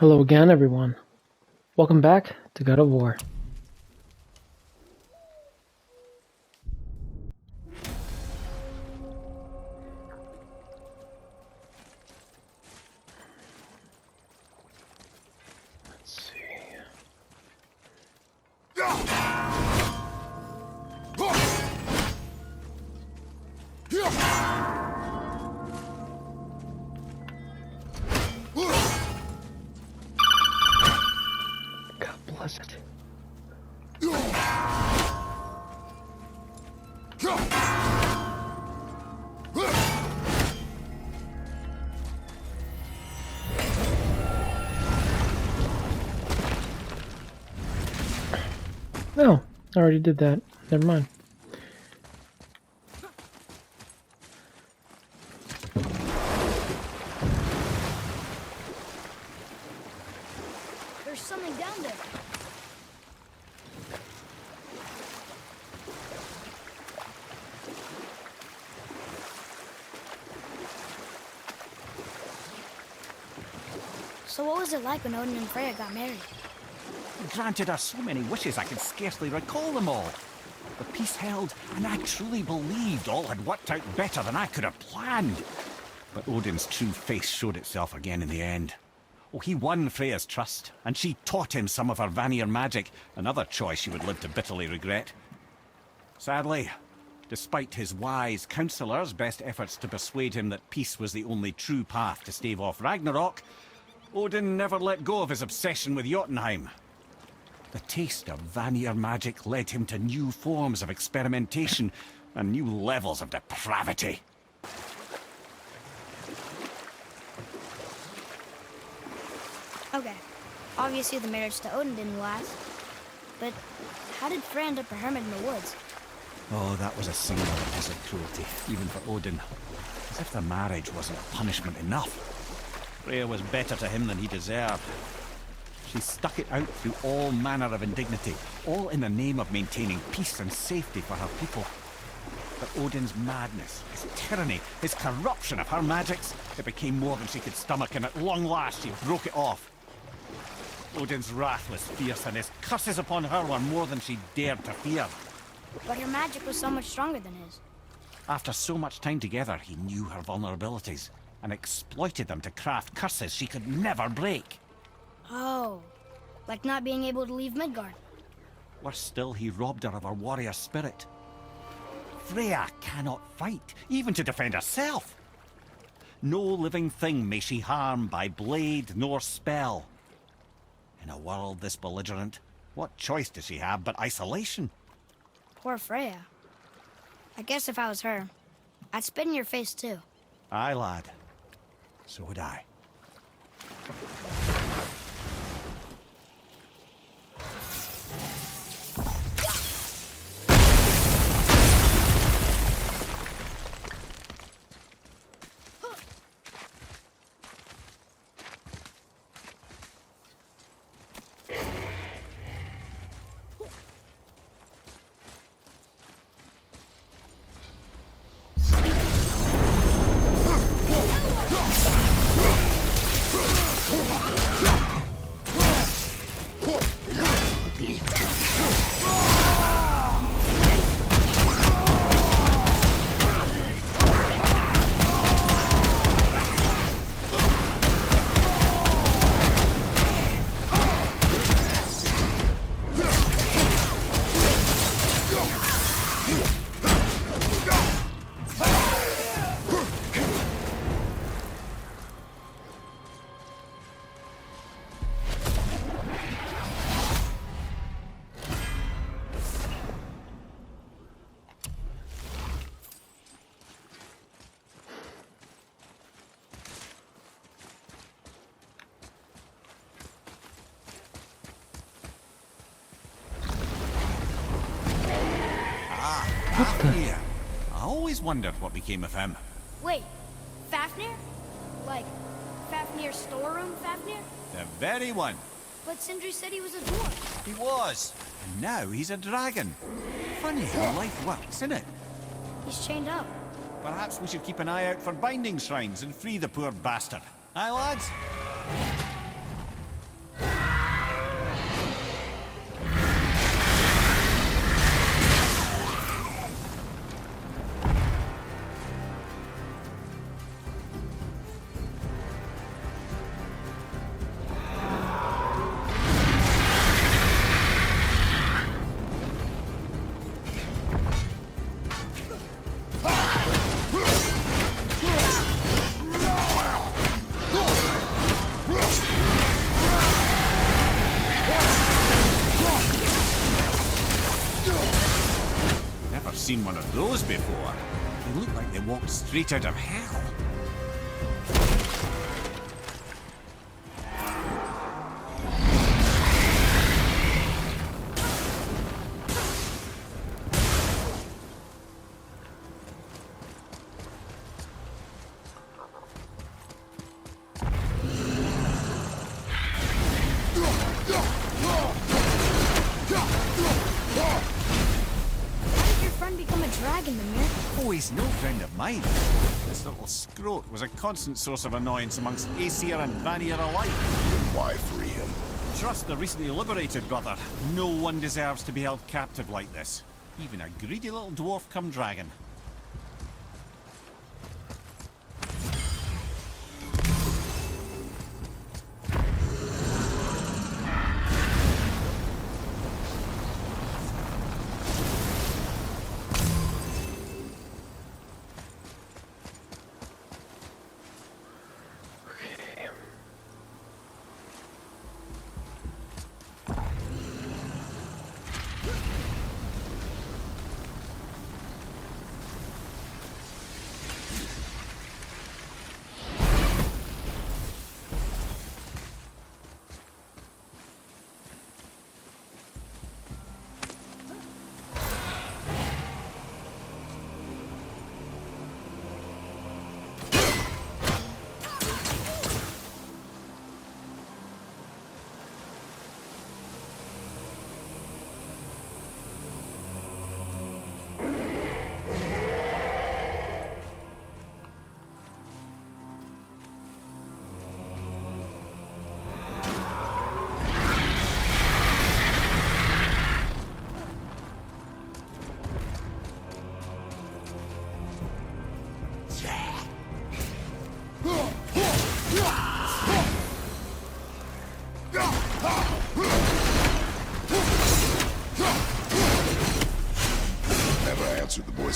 Hello again, everyone. Welcome back to God of War. Let's see. God bless it. No, I already did that. Never mind. There's something down there. So what was it like when Odin and Freya got married? He granted her so many wishes I could scarcely recall them all. The peace held, and I truly believed all had worked out better than I could have planned. But Odin's true face showed itself again in the end. Oh, he won Freya's trust, and she taught him some of her Vanir magic, another choice he would live to bitterly regret. Sadly, despite his wise counsellors' best efforts to persuade him that peace was the only true path to stave off Ragnarok, Odin never let go of his obsession with Jotunheim. The taste of Vanir magic led him to new forms of experimentation and new levels of depravity. Okay, obviously the marriage to Odin didn't last. But how did Freya end up a hermit in the woods? Oh, that was a singular piece of cruelty, even for Odin. As if the marriage wasn't punishment enough. Freya was better to him than he deserved. She stuck it out through all manner of indignity, all in the name of maintaining peace and safety for her people. But Odin's madness, his tyranny, his corruption of her magics, it became more than she could stomach, and at long last she broke it off. Odin's wrath was fierce, and his curses upon her were more than she dared to fear. But her magic was so much stronger than his. After so much time together, he knew her vulnerabilities, and exploited them to craft curses she could never break. Oh, like not being able to leave Midgard. Worse still, he robbed her of her warrior spirit. Freya cannot fight, even to defend herself. No living thing may she harm by blade nor spell. In a world this belligerent, what choice does she have but isolation? Poor Freya. I guess if I was her, I'd spit in your face too. Aye, lad. So would I. Fafnir. I always wondered what became of him. Wait, Fafnir? Like, Fafnir's storeroom Fafnir? The very one. But Sindri said he was a dwarf. He was. And now he's a dragon. Funny how life works, isn't it? He's chained up. Perhaps we should keep an eye out for binding shrines and free the poor bastard. Aye, lads? seen one of those before. They look like they walked straight out of hell. Oh, he's no friend of mine. This little scrote was a constant source of annoyance amongst Aesir and Vanir alike. Why free him? Trust the recently liberated, brother. No one deserves to be held captive like this. Even a greedy little dwarf come dragon.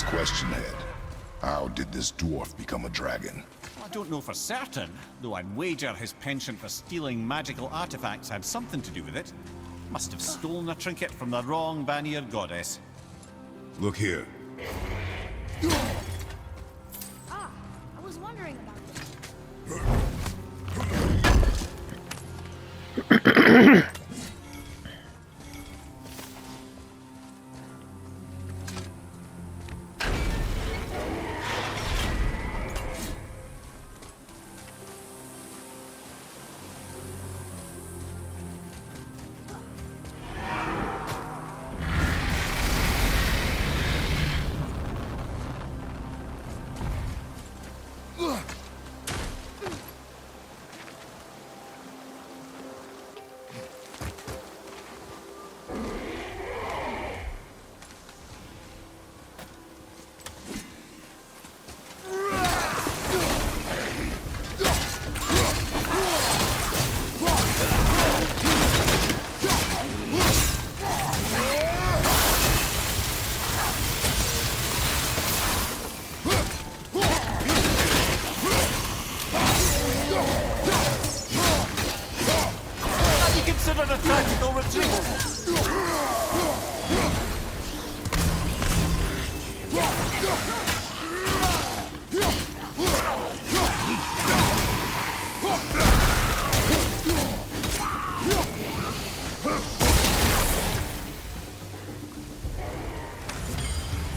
Question head. How did this dwarf become a dragon? I don't know for certain, though I'd wager his penchant for stealing magical artifacts had something to do with it. Must have stolen a trinket from the wrong Vanir goddess. Look here. Ah, I was wondering about this. Considered a tactical retreat.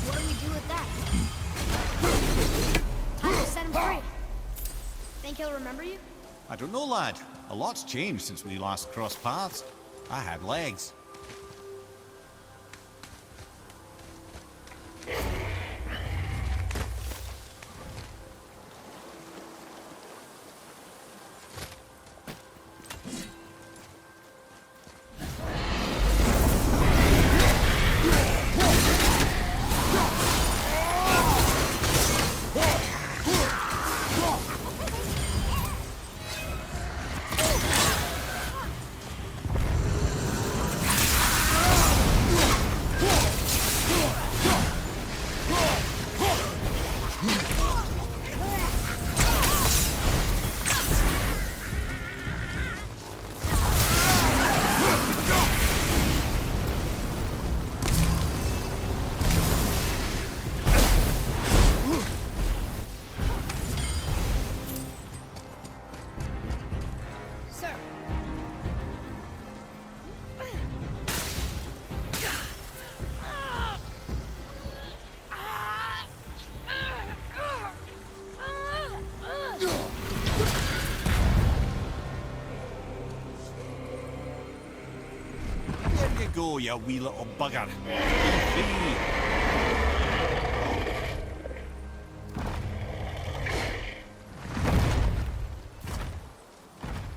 What do we do with that? Time to set him free. Think he'll remember you? I don't know, lad. A lot's changed since we last crossed paths. I had legs. go, you wee little bugger. Be free.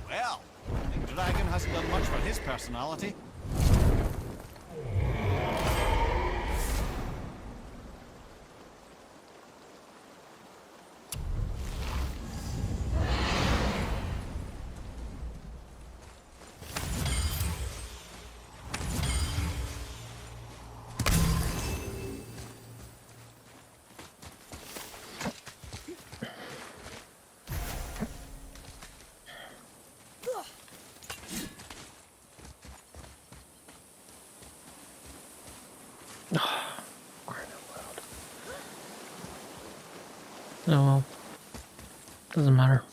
Well, the dragon hasn't done much for his personality. Oh well. Doesn't matter.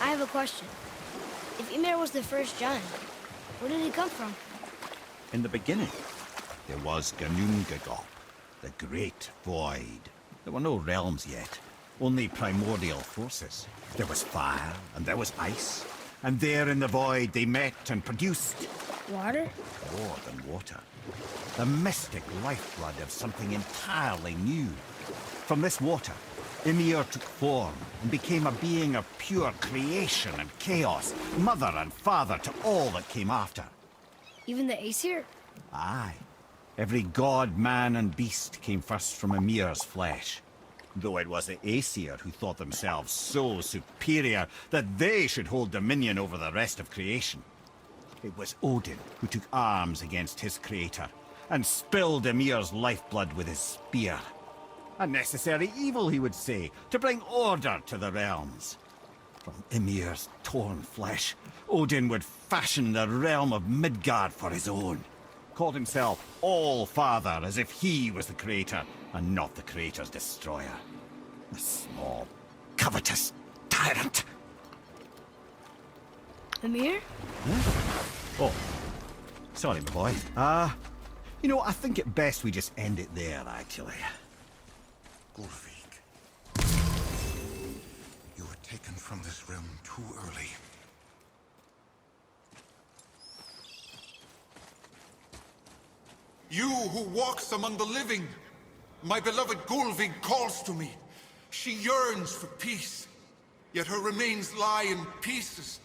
I have a question. If Ymir was the first giant, where did he come from? In the beginning, there was Ginnungagap, the Great Void. There were no realms yet, only primordial forces. There was fire, and there was ice. And there in the void they met and produced Water? more than water. The mystic lifeblood of something entirely new. From this water, Ymir took form and became a being of pure creation and chaos, mother and father to all that came after. Even the Aesir? Aye. Every god, man, and beast came first from Ymir's flesh. Though it was the Aesir who thought themselves so superior that they should hold dominion over the rest of creation. It was Odin who took arms against his creator and spilled Ymir's lifeblood with his spear. A necessary evil, he would say, to bring order to the realms. From Ymir's torn flesh, Odin would fashion the realm of Midgard for his own. Called himself All-Father, as if he was the creator, and not the creator's destroyer. A small, covetous tyrant. Ymir? Oh, sorry, my boy. You know, I think it best we just end it there, actually. Gullveig. You were taken from this realm too early. You who walks among the living, my beloved Gullveig calls to me. She yearns for peace, yet her remains lie in pieces.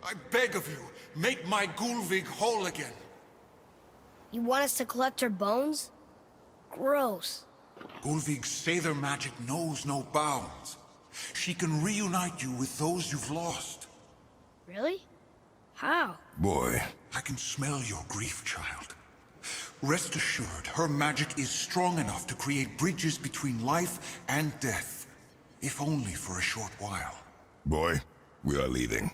I beg of you, make my Gullveig whole again. You want us to collect her bones? Gross. Gullveig's Sather magic knows no bounds. She can reunite you with those you've lost. Really? How? Boy, I can smell your grief, child. Rest assured, her magic is strong enough to create bridges between life and death. If only for a short while. boy, we are leaving.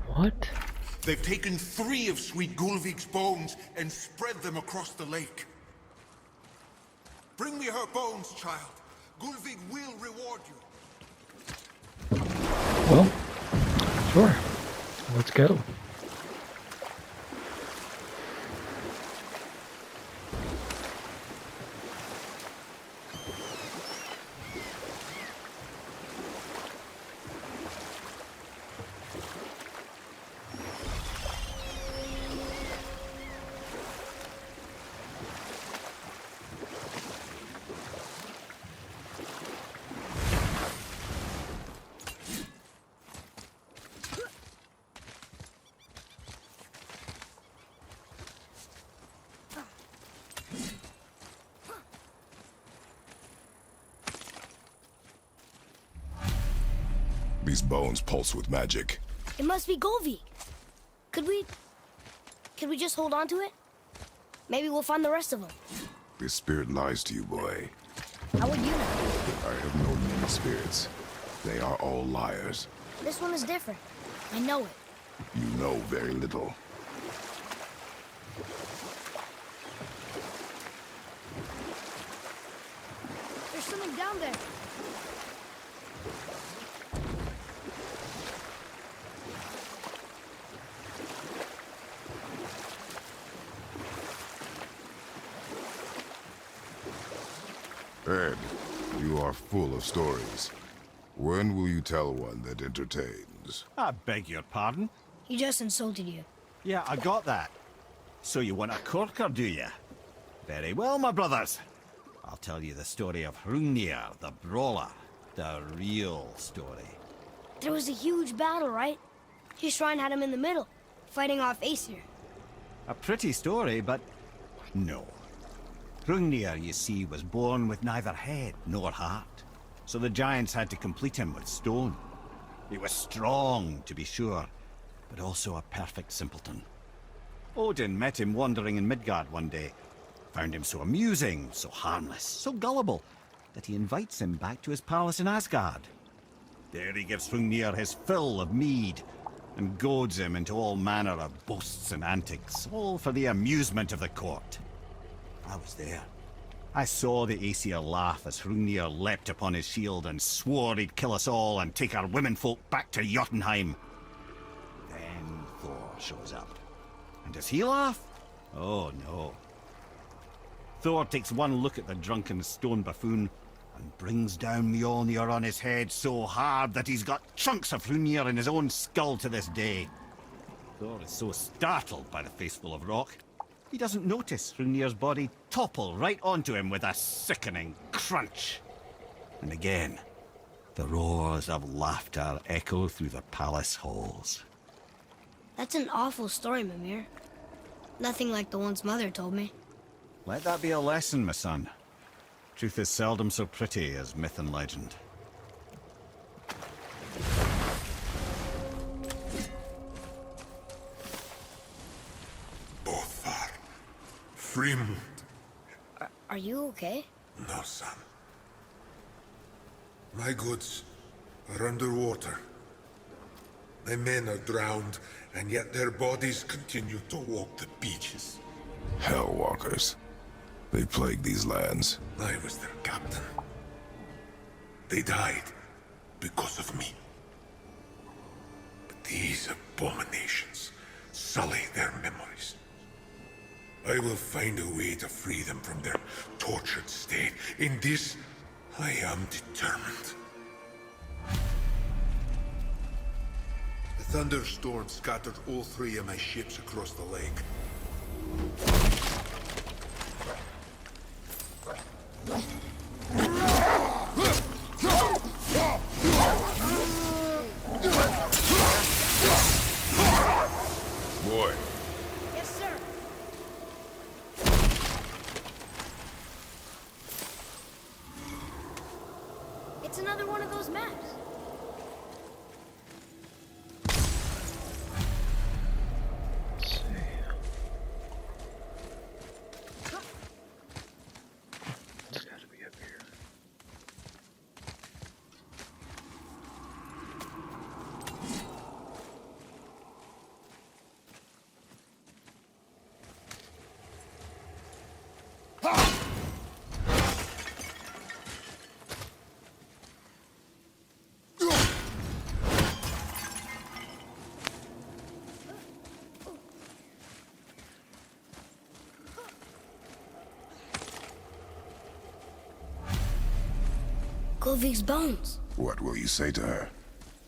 What? They've taken 3 of Sweet Gullveig's bones and spread them across the lake. Bring me her bones, child. Gullveig will reward you. Well, sure. Let's go. These bones pulse with magic. It must be Gullveig. Could we just hold on to it? Maybe we'll find the rest of them. This spirit lies to you, boy. How would you know? I have known many spirits. They are all liars. This one is different. I know it. You know very little. There's something down there. Ed, you are full of stories. When will you tell one that entertains? I beg your pardon? He just insulted you. Yeah, I got that. So you want a corker, do you? Very well, my brothers. I'll tell you the story of Hrungnir, the brawler. The real story. There was a huge battle, right? His shrine had him in the middle, fighting off Aesir. A pretty story, but no. Hrungnir, you see, was born with neither head nor heart. So the giants had to complete him with stone. He was strong, to be sure, but also a perfect simpleton. Odin met him wandering in Midgard one day. Found him so amusing, so harmless, so gullible, that he invites him back to his palace in Asgard. There he gives Hrungnir his fill of mead, and goads him into all manner of boasts and antics, all for the amusement of the court. I was there. I saw the Aesir laugh as Hrungnir leapt upon his shield and swore he'd kill us all and take our womenfolk back to Jotunheim. Then Thor shows up. And does he laugh? Oh no. Thor takes one look at the drunken stone buffoon and brings down Mjolnir on his head so hard that he's got chunks of Hrungnir in his own skull to this day. Thor is so startled by the face full of rock, he doesn't notice Hrungnir's body topple right onto him with a sickening crunch. And again, the roars of laughter echo through the palace halls. That's an awful story, Mimir. Nothing like the ones Mother told me. Let that be a lesson, my son. Truth is seldom so pretty as myth and legend. Bothar. Frimund. Are you okay? No, son. My goods are underwater. My men are drowned, and yet their bodies continue to walk the beaches. Hellwalkers. They plague these lands. I was their captain. They died because of me. But these abominations sully their memories. I will find a way to free them from their tortured state. In this, I am determined. The thunderstorm scattered all three of my ships across the lake. Boy, Yes, sir. It's another one of those maps. Let's see. It's gotta be up here. Golvik's bones. what will you say to her?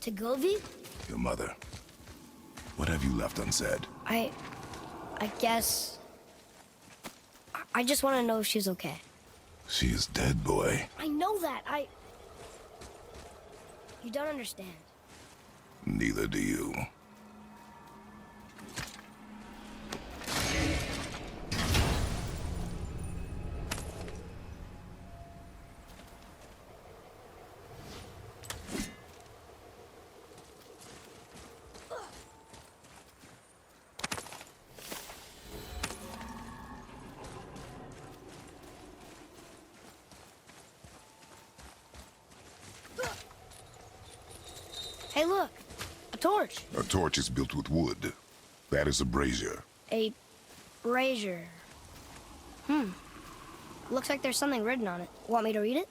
To Golvik? Your mother. What have you left unsaid? I guess... I just want to know if she's okay. She is dead, boy. I know that. You don't understand. Neither do you. Hey, look! A torch! A torch is built with wood. That is a brazier. A brazier. Looks like there's something written on it. Want me to read it?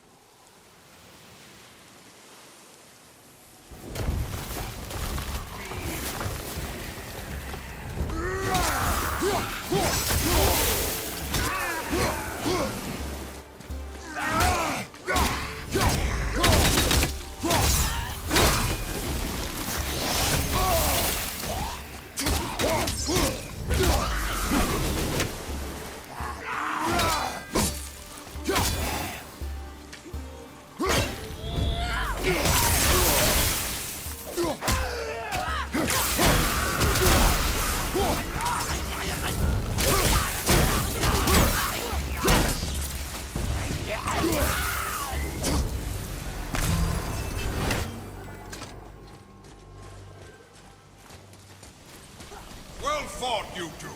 Well fought, you two.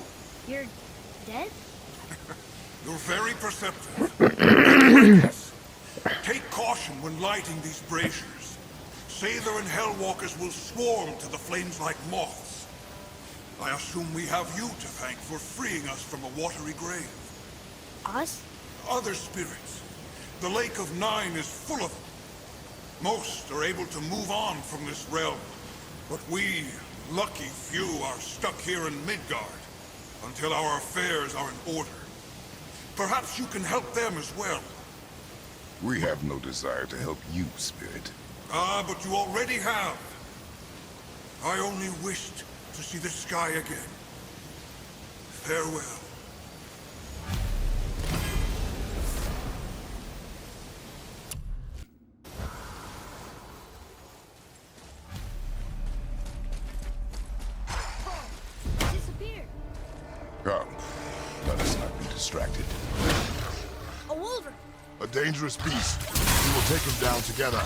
You're dead? You're very perceptive. Yes. Take caution when lighting these braziers. Sather and Hellwalkers will swarm to the flames like moths. I assume we have you to thank for freeing us from a watery grave. Us? Other spirits. The Lake of Nine is full of them. Most are able to move on from this realm, but we, lucky few, are stuck here in Midgard until our affairs are in order. Perhaps you can help them as well. We have no desire to help you, Spirit. Ah, but you already have. I only wished to see the sky again. Farewell. Disappeared. Come, let us not be distracted. A wolverine. A dangerous beast. We will take him down together.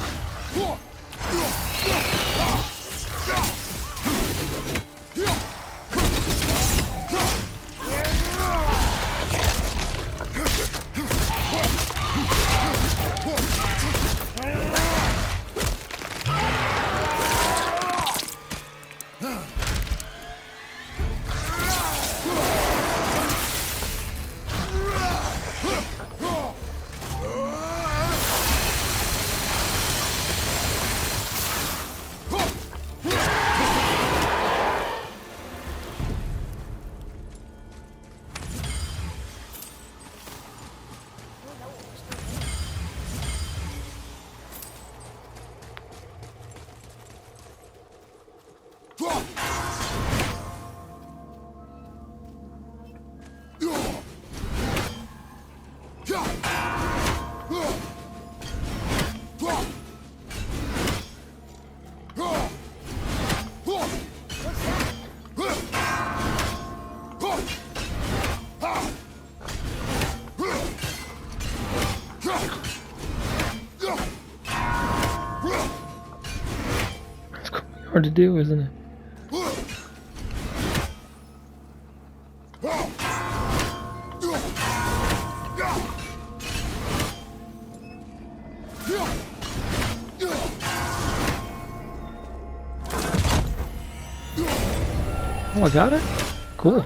It's quite hard to do, isn't it? Oh, I got it? Cool.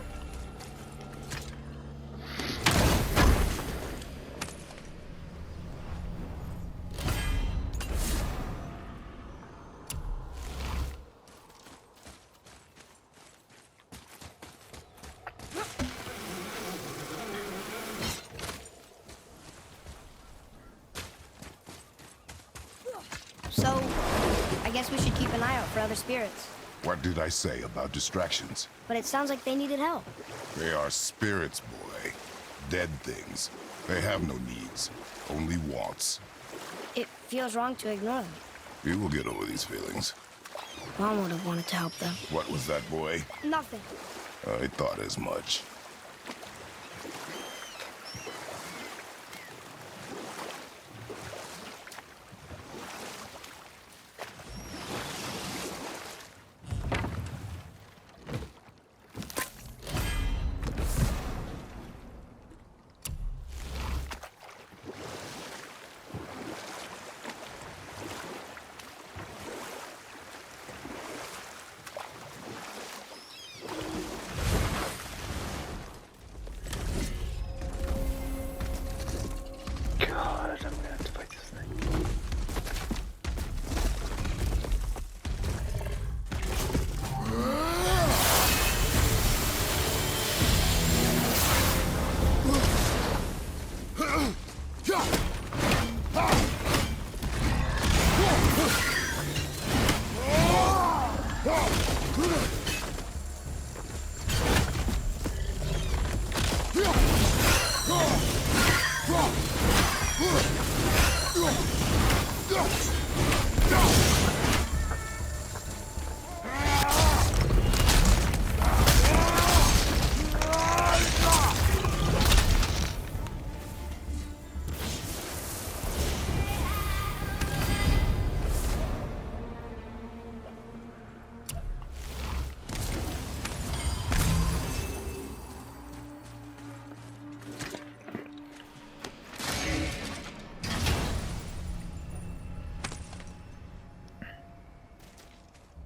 So, I guess we should keep an eye out for other spirits. What did I say about distractions? But it sounds like they needed help. They are spirits, boy. Dead things. They have no needs, only wants. It feels wrong to ignore them. You will get over these feelings. Mom would have wanted to help them. What was that, boy? Nothing. I thought as much.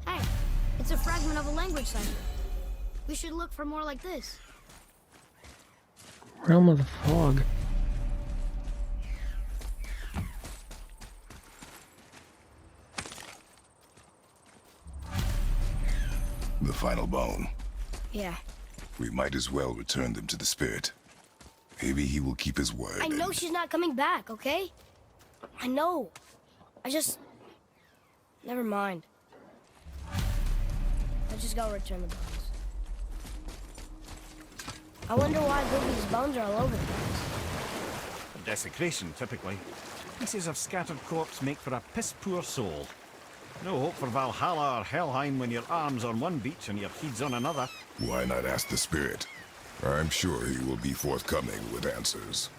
Hey, it's a fragment of a language cipher. We should look for more like this. Realm of the Fog. The final bone. Yeah. We might as well return them to the spirit. Maybe he will keep his word. I know and- she's not coming back, okay? I know. I just... Never mind. I just gotta return the bones. I wonder why Goofy's bones are all over the place. Desecration, typically. Pieces of scattered corpse make for a piss-poor soul. No hope for Valhalla or Helheim when your arm's on one beach and your head's on another. Why not ask the spirit? I'm sure he will be forthcoming with answers.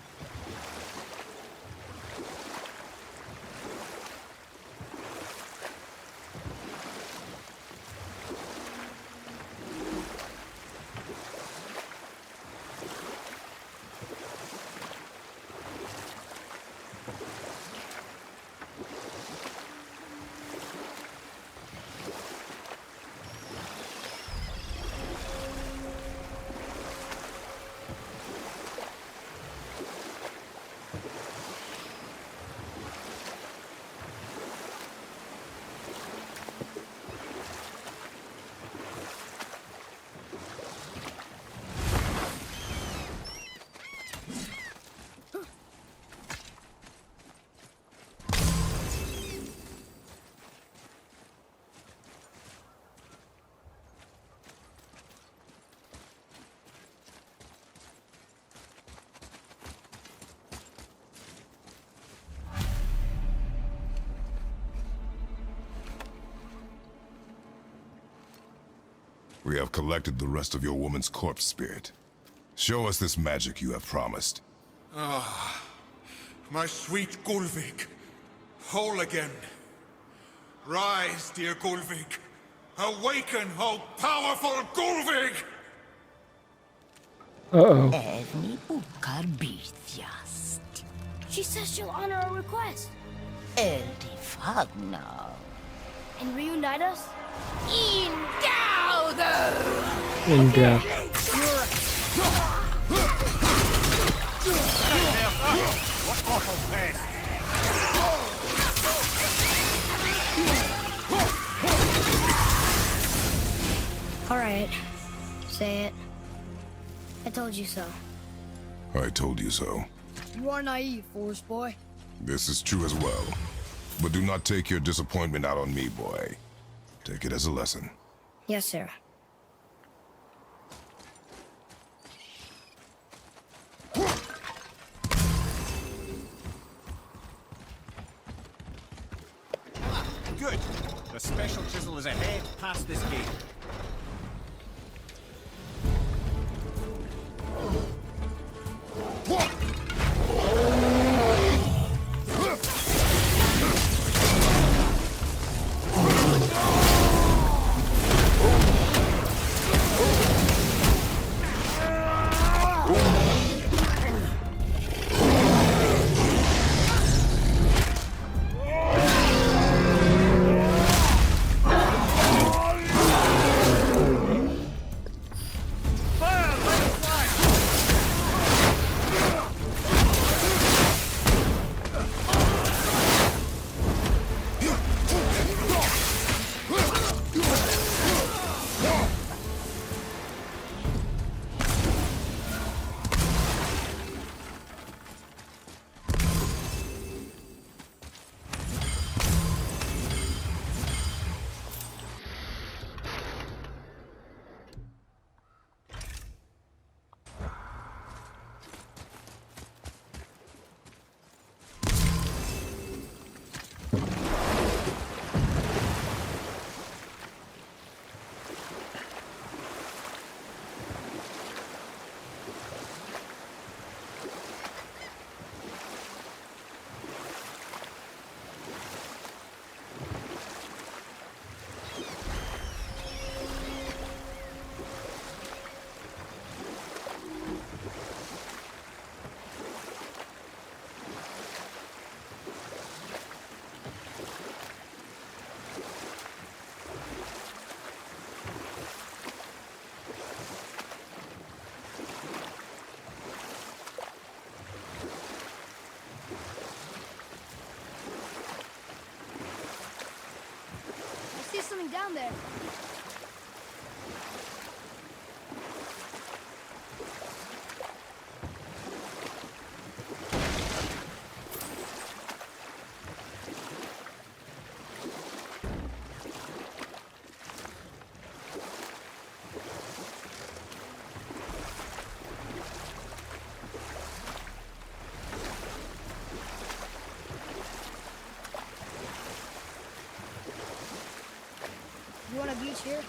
We have collected the rest of your woman's corpse spirit. Show us this magic you have promised. My sweet Gulvik, whole again. Rise, dear Gulvik. Awaken, oh powerful Gulvik! Uh-oh. Evni bukar bitjast. She says she'll honor our request Eldi fagna. and reunite us. In death. What awful pest! All right, say it. I told you so. I told you so. You are naive, Forest Boy. This is true as well. But do not take your disappointment out on me, boy. Take it as a lesson. Yes, sir. Good. The special chisel is ahead past this gate. here?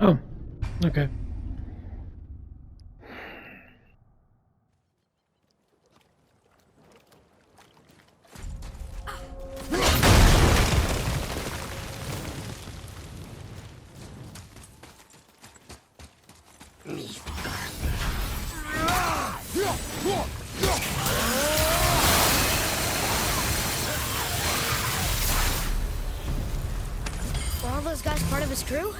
Oh, okay. Were all those guys part of his crew?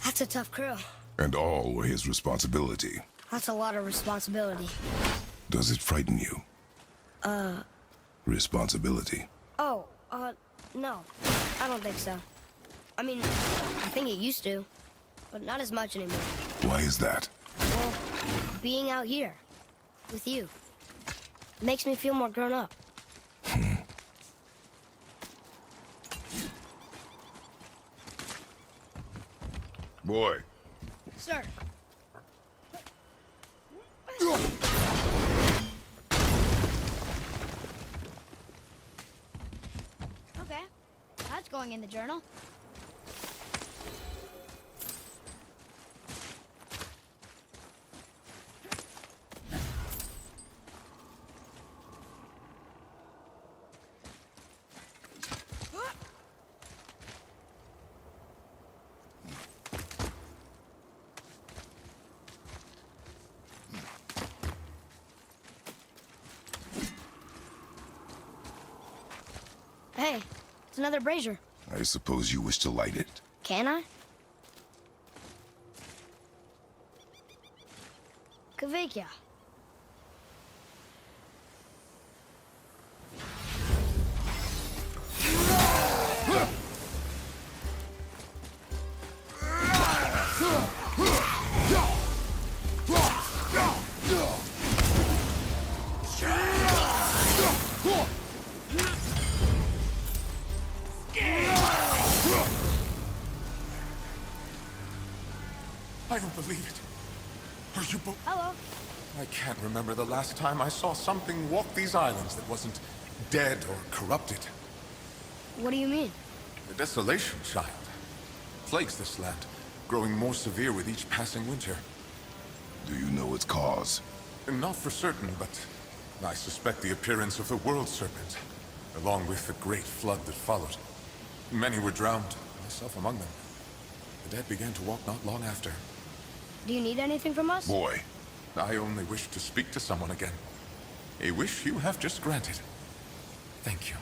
That's a tough crew. And all were his responsibility. That's a lot of responsibility. Does it frighten you? Responsibility. Oh, no. I don't think so. I mean, I think it used to, but not as much anymore. Why is that? Well, being out here, with you, makes me feel more grown up. Boy, Sir. Okay, that's going in the journal. Hey, it's another brazier. I suppose you wish to light it. Can I? Kveikja. I don't believe it. Are you both? Hello. I can't remember the last time I saw something walk these islands that wasn't dead or corrupted. What do you mean? The desolation, child. Plagues this land, growing more severe with each passing winter. Do you know its cause? Not for certain, but I suspect the appearance of the World Serpent, along with the great flood that followed. Many were drowned, myself among them. The dead began to walk not long after. Do you need anything from us? Boy, I only wish to speak to someone again. A wish you have just granted. Thank you.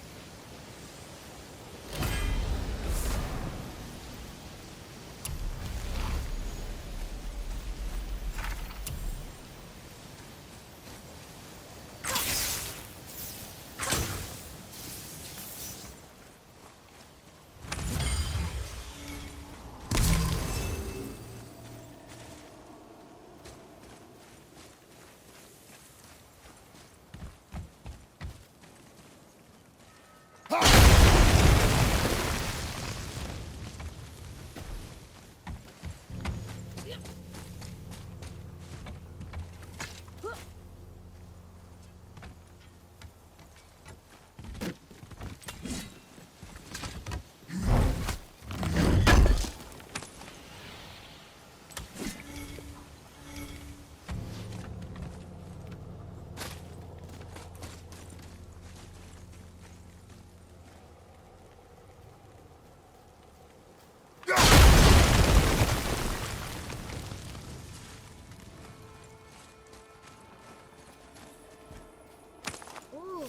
Ooh,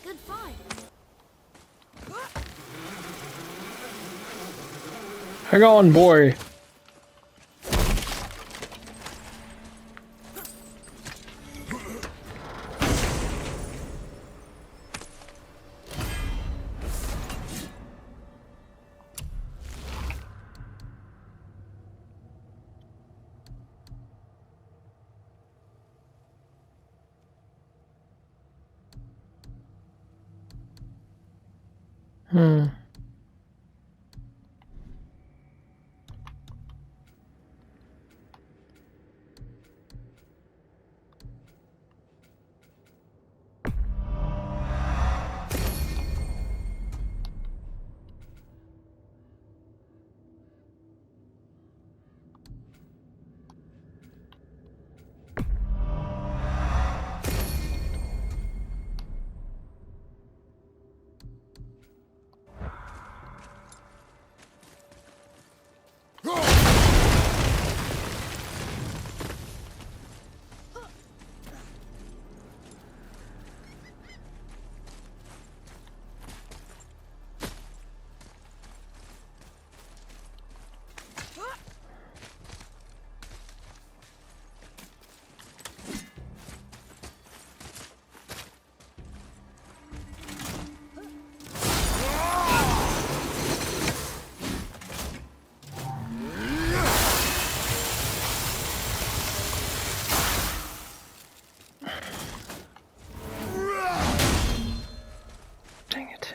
good find. Hang on, boy. Hmm. Dang it.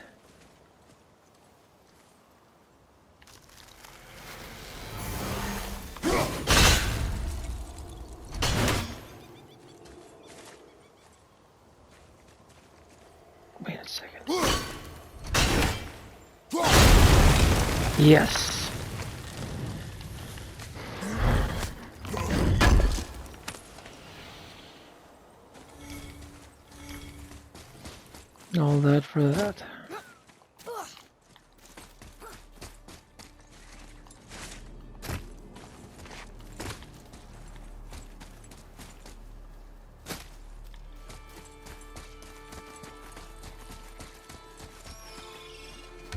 Wait a second. Yes. All that for that.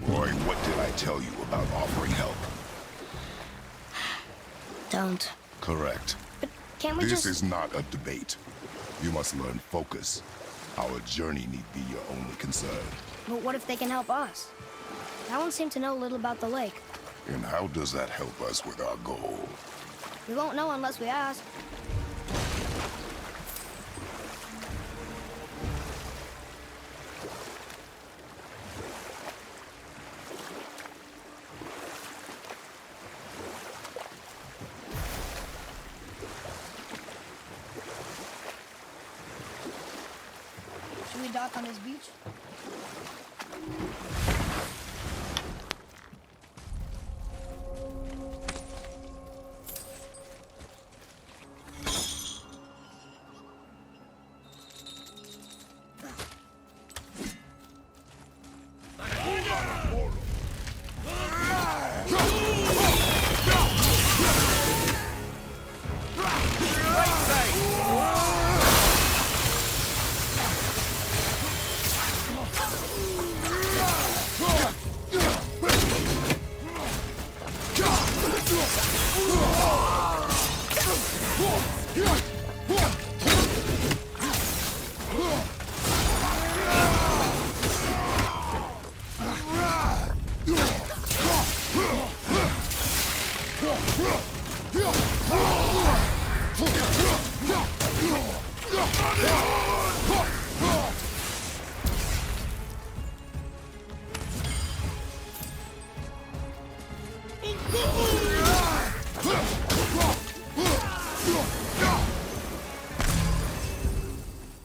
Boy, what did I tell you about offering help? Don't. Correct. But can't we This just... is not a debate. You must learn focus. Our journey need be your only concern. But what if they can help us? That one seemed to know a little about the lake. And how does that help us with our goal? We won't know unless we ask. Should we dock on this beach?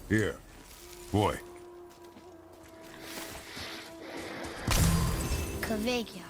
Here. Boy. Kveikja.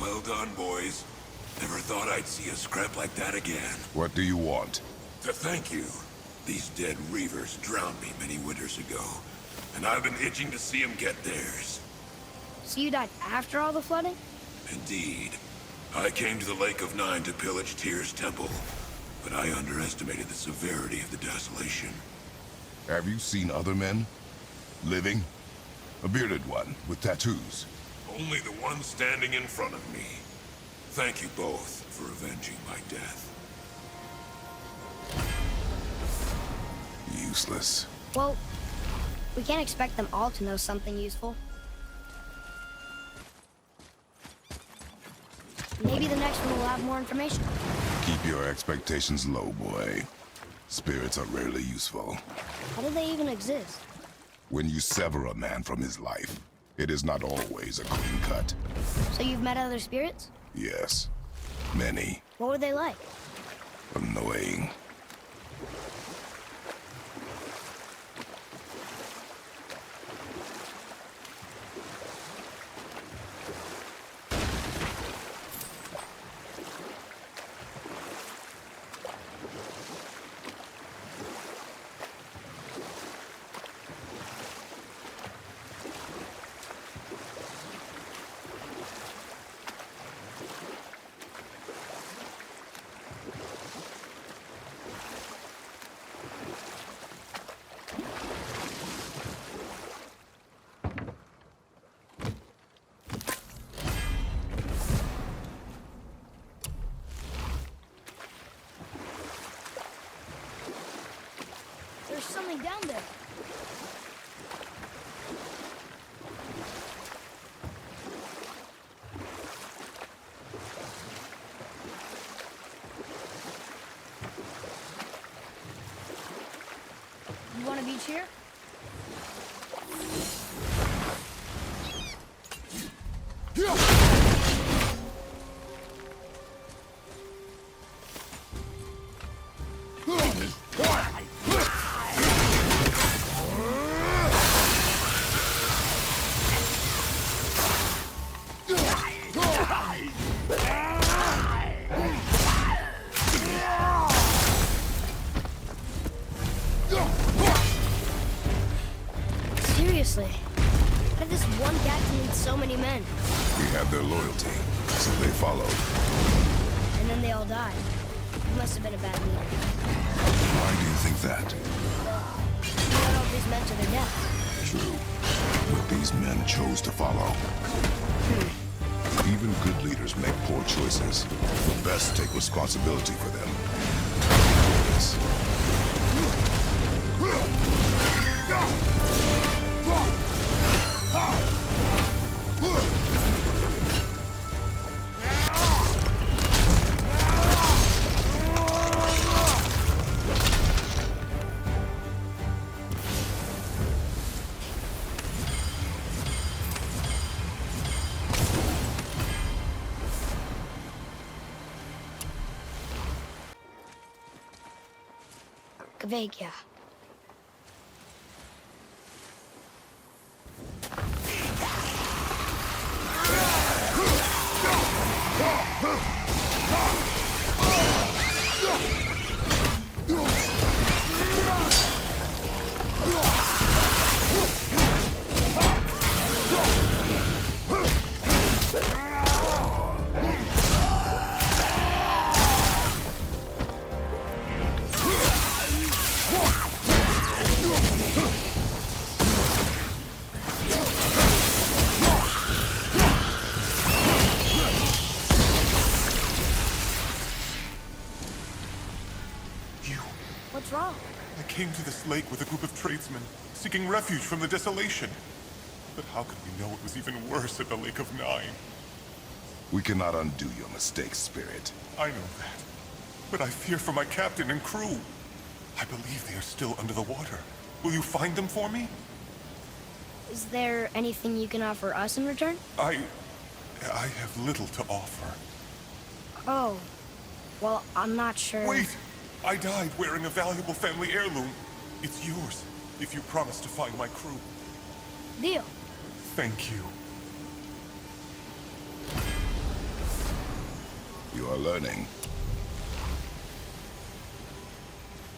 Well done, boys. Never thought I'd see a scrap like that again. What do you want? To thank you. These dead Reavers drowned me many winters ago, and I've been itching to see them get theirs. So you died after all the flooding? Indeed. I came to the Lake of Nine to pillage Tyr's temple, but I underestimated the severity of the desolation. Have you seen other men? Living? A bearded one with tattoos. Only the one standing in front of me. Thank you both for avenging my death. Useless. Well, we can't expect them all to know something useful. Maybe the next one will have more information. Keep your expectations low, boy. Spirits are rarely useful. How do they even exist? When you sever a man from his life, it is not always a clean cut. So you've met other spirits? Yes. Many. What were they like? Annoying. There's something down there. You want a beach here? Seriously, how did this one captain lead so many men? We had their loyalty, so they followed. And then they all died. He must have been a bad leader. Why do you think that? He led all these men to their death. True. But these men chose to follow. Even good leaders make poor choices. The best take responsibility for them. Yes. Kveikja. What's wrong? I came to this lake with a group of tradesmen, seeking refuge from the desolation. But how could we know it was even worse at the Lake of Nine? We cannot undo your mistakes, Spirit. I know that. But I fear for my captain and crew. I believe they are still under the water. Will you find them for me? Is there anything you can offer us in return? I have little to offer. Oh. Well, I'm not sure. Wait! I died wearing a valuable family heirloom. It's yours, if you promise to find my crew. Deal. Thank you. You are learning.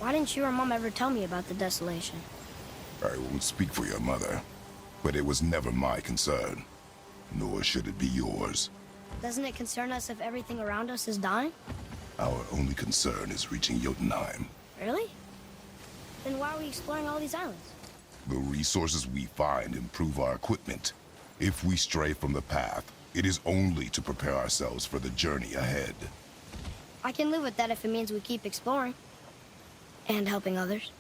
Why didn't you or Mom ever tell me about the desolation? I won't speak for your mother, but it was never my concern. Nor should it be yours. Doesn't it concern us if everything around us is dying? Our only concern is reaching Jotunheim. Really? Then why are we exploring all these islands? The resources we find improve our equipment. If we stray from the path, it is only to prepare ourselves for the journey ahead. I can live with that if it means we keep exploring. And helping others.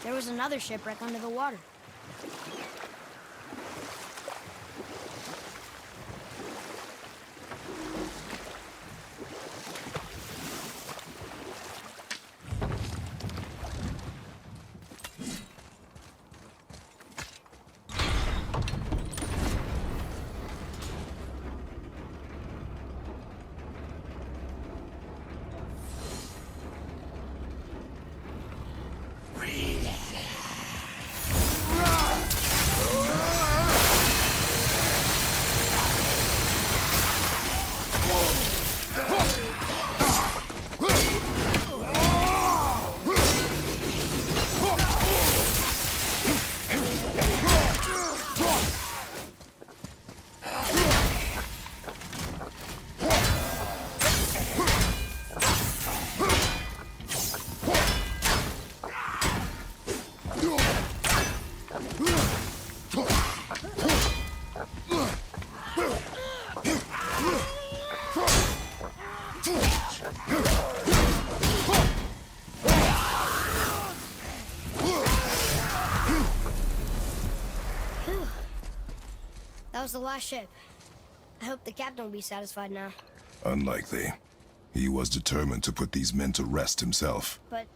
There was another shipwreck under the water. That was the last ship. I hope the captain will be satisfied now. Unlikely. He was determined to put these men to rest himself. But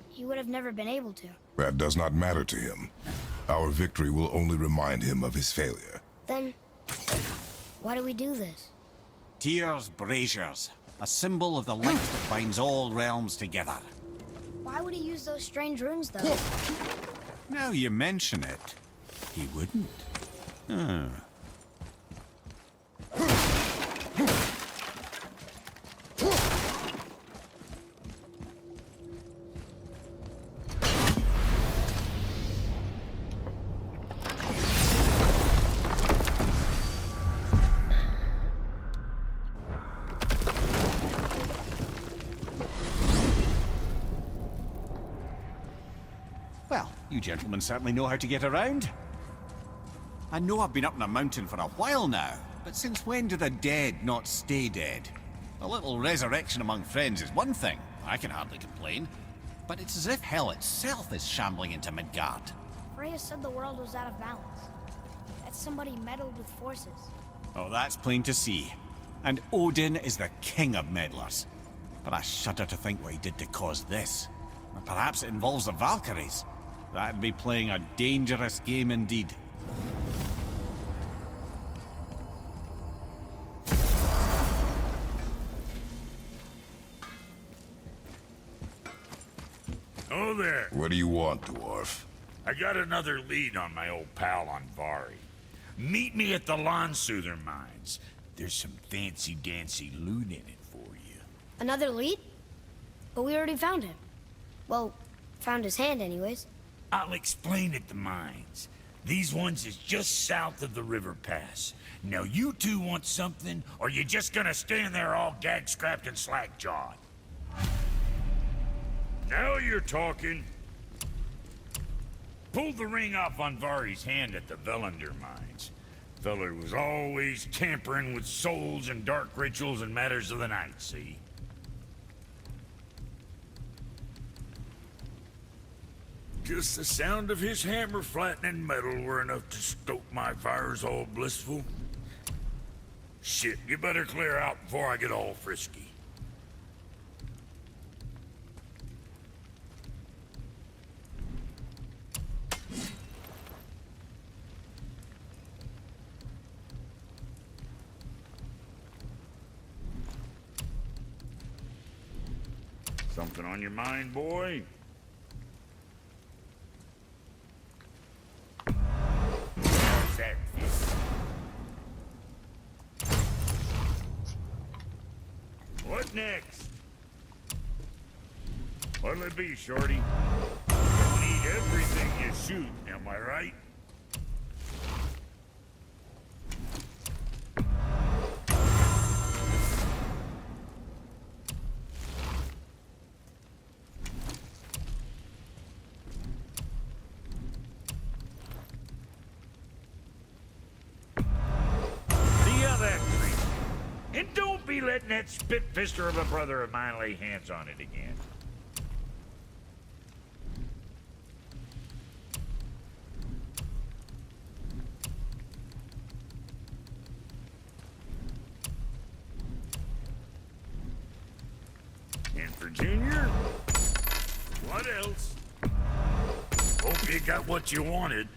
he would have never been able to. That does not matter to him. Our victory will only remind him of his failure. Then, Why do we do this? Tyr's braziers, a symbol of the link that binds all realms together. Why would he use those strange runes, though? Now you mention it, he wouldn't. Hmm. Well, you gentlemen certainly know how to get around. I know I've been up in a mountain for a while now, but since when do the dead not stay dead? A little resurrection among friends is one thing, I can hardly complain. But it's as if hell itself is shambling into Midgard. Freya said the world was out of balance. That somebody meddled with forces. Oh, that's plain to see. And Odin is the king of meddlers. But I shudder to think what he did to cause this. Or perhaps it involves the Valkyries. That'd be playing a dangerous game indeed. Oh there. What do you want, dwarf? I got another lead on my old pal Andvari. Meet me at the Landsoother mines. There's some fancy-dancy loot in it for you. Another lead? But we already found him. Well, found his hand anyways. I'll explain at the mines. These ones is just south of the river pass. Now you two want something, or you just gonna stand there all gag-scrapped and slack-jawed? Now you're talking. Pulled the ring off Andvari's hand at the Velander mines. Feller was always tampering with souls and dark rituals and matters of the night, see? Just the sound of his hammer flattening metal were enough to stoke my fires all blissful. Shit, you better clear out before I get all frisky. Something on your mind, boy? How's that feel? What next? What'll it be, shorty? You need everything you shoot, am I right? And don't be letting that spit-fister of a brother of mine lay hands on it again. And for Junior? What else? Hope you got what you wanted.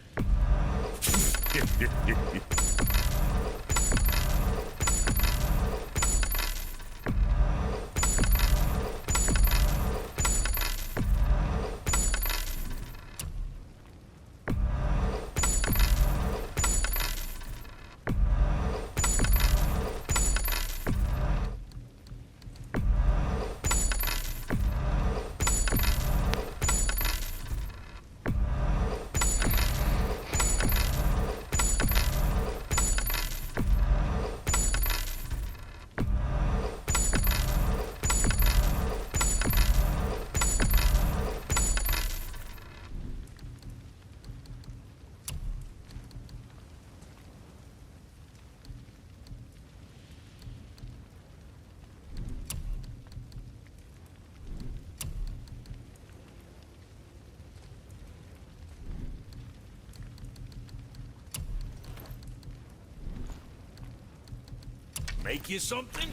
Make you something?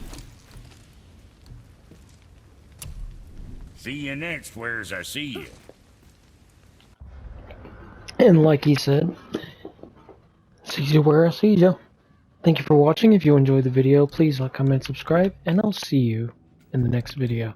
See you next, where's I see you. And like he said, see you where I see you. Thank you for watching. If you enjoyed the video, please like, comment, subscribe, and I'll see you in the next video.